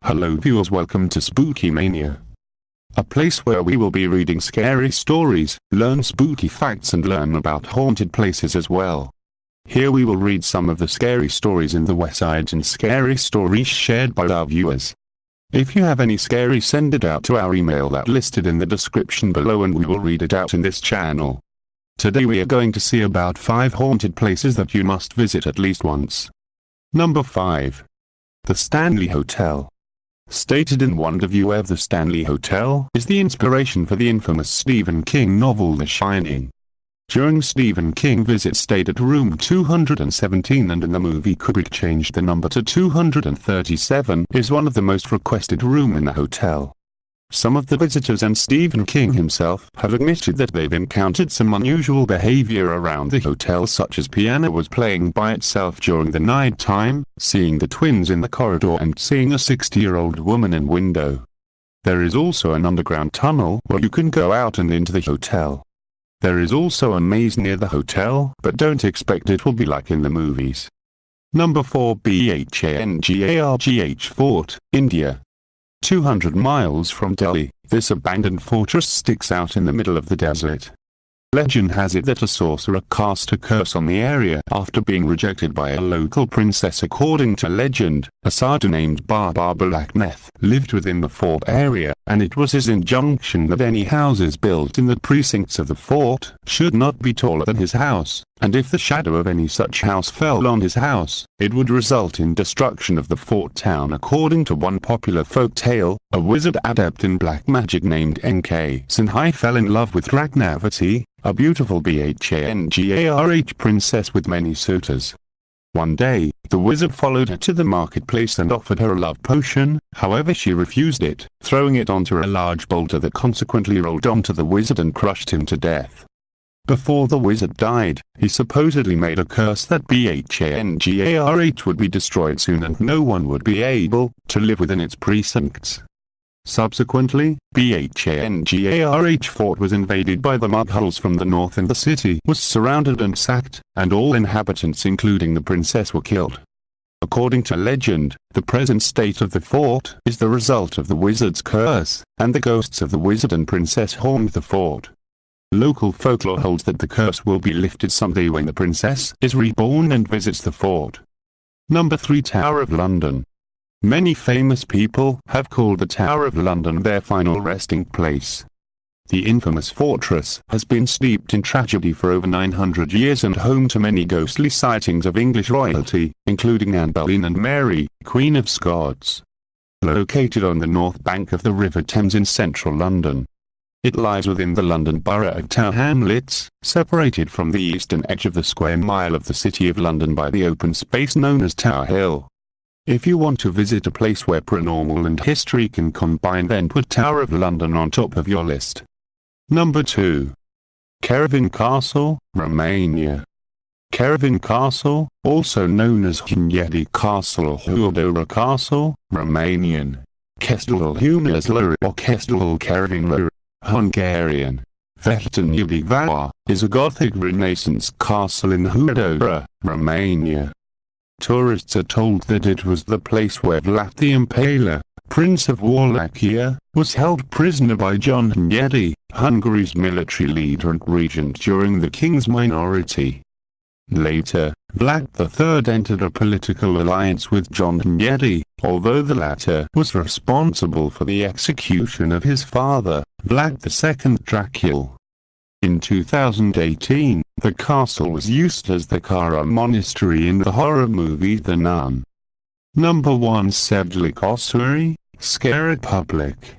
Hello viewers, welcome to Spooky Mania, a place where we will be reading scary stories, learn spooky facts and learn about haunted places as well. Here we will read some of the scary stories in the West Side and scary stories shared by our viewers. If you have any scary, send it out to our email that listed in the description below and we will read it out in this channel. Today we are going to see about 5 haunted places that you must visit at least once. Number 5. The Stanley Hotel. Stated in one review of the Stanley Hotel is the inspiration for the infamous Stephen King novel The Shining. During Stephen King visit stayed at room 217 and in the movie Kubrick changed the number to 237 is one of the most requested room in the hotel. Some of the visitors and Stephen King himself have admitted that they've encountered some unusual behavior around the hotel, such as piano was playing by itself during the night time, seeing the twins in the corridor and seeing a 60-year-old woman in window. There is also an underground tunnel where you can go out and into the hotel. There is also a maze near the hotel, but don't expect it will be like in the movies. Number 4. Bhangargh Fort, India. 200 miles from Delhi, this abandoned fortress sticks out in the middle of the desert. Legend has it that a sorcerer cast a curse on the area after being rejected by a local princess. According to legend, a sadhu named Baba Balaknath lived within the fort area, and it was his injunction that any houses built in the precincts of the fort should not be taller than his house, and if the shadow of any such house fell on his house, it would result in destruction of the fort town. According to one popular folk tale, a wizard adept in black magic named N.K. Sinhai fell in love with Ragnavati, a beautiful Bhangargh princess with many suitors. One day, the wizard followed her to the marketplace and offered her a love potion, however she refused it, throwing it onto a large boulder that consequently rolled onto the wizard and crushed him to death. Before the wizard died, he supposedly made a curse that Bhangargh would be destroyed soon and no one would be able to live within its precincts. Subsequently, Bhangargh fort was invaded by the Mughals from the north and the city was surrounded and sacked, and all inhabitants including the princess were killed. According to legend, the present state of the fort is the result of the wizard's curse, and the ghosts of the wizard and princess haunt the fort. Local folklore holds that the curse will be lifted someday when the princess is reborn and visits the fort. Number 3. Tower of London. Many famous people have called the Tower of London their final resting place. The infamous fortress has been steeped in tragedy for over 900 years and home to many ghostly sightings of English royalty, including Anne Boleyn and Mary, Queen of Scots. Located on the north bank of the River Thames in central London. It lies within the London Borough of Tower Hamlets, separated from the eastern edge of the square mile of the City of London by the open space known as Tower Hill. If you want to visit a place where paranormal and history can combine, then put Tower of London on top of your list. Number 2. Corvin Castle, Romania. Corvin Castle, also known as Hunyadi Castle or Huadora Castle, Romanian. Castelul Hunyadi or Castelul Corvin, Hungarian. Veteran Vala, is a Gothic Renaissance castle in Huadora, Romania. Tourists are told that it was the place where Vlad the Impaler, Prince of Wallachia, was held prisoner by John Hunyadi, Hungary's military leader and regent during the king's minority. Later, Vlad III entered a political alliance with John Hunyadi, although the latter was responsible for the execution of his father, Vlad II Dracul. In 2018, the castle was used as the Kara Monastery in the horror movie The Nun. Number 1. Sedlec Ossuary, Scare Public.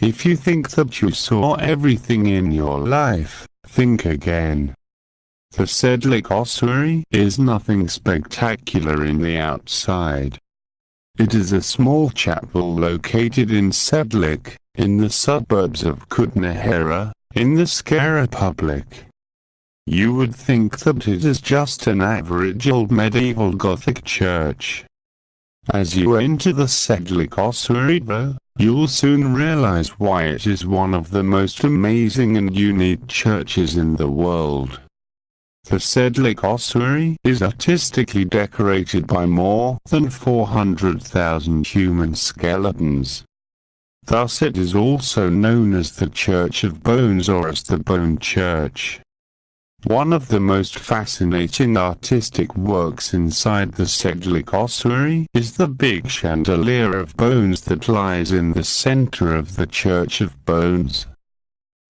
If you think that you saw everything in your life, think again. The Sedlec Ossuary is nothing spectacular in the outside. It is a small chapel located in Sedlec, in the suburbs of Kutnahera, in the Czech Republic. You would think that it is just an average old medieval Gothic church. As you enter the Sedlec Ossuary though, you'll soon realize why it is one of the most amazing and unique churches in the world. The Sedlec ossuary is artistically decorated by more than 400,000 human skeletons. Thus it is also known as the Church of Bones or as the Bone Church. One of the most fascinating artistic works inside the Sedlec ossuary is the big chandelier of bones that lies in the center of the Church of Bones.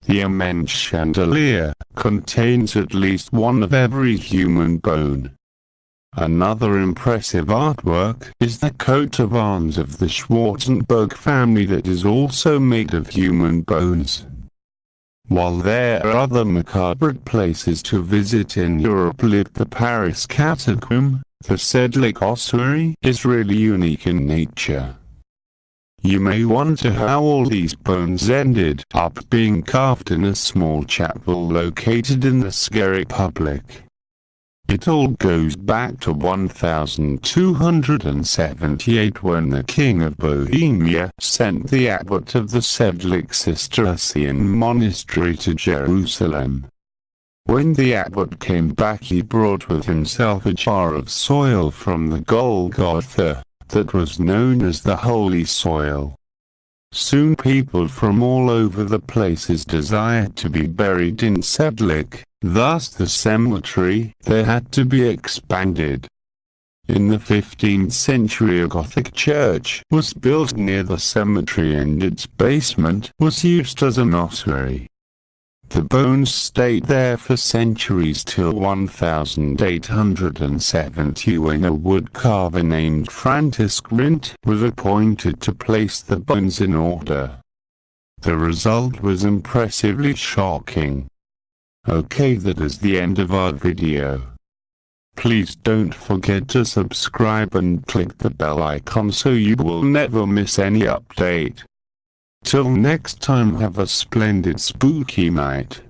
The immense chandelier contains at least one of every human bone. Another impressive artwork is the coat of arms of the Schwarzenberg family that is also made of human bones. While there are other macabre places to visit in Europe like the Paris Catacomb, the Sedlec ossuary is really unique in nature. You may wonder how all these bones ended up being carved in a small chapel located in the Czech Republic. It all goes back to 1278 when the King of Bohemia sent the abbot of the Sedlec Cistercian monastery to Jerusalem. When the abbot came back, he brought with himself a jar of soil from the Golgotha that was known as the Holy Soil. Soon people from all over the places desired to be buried in Sedlec, thus the cemetery there had to be expanded. In the 15th century a Gothic church was built near the cemetery and its basement was used as an ossuary. The bones stayed there for centuries till 1870 when a woodcarver named Francis Grint was appointed to place the bones in order. The result was impressively shocking. Okay, that is the end of our video. Please don't forget to subscribe and click the bell icon so you will never miss any update. Till next time, have a splendid spooky night.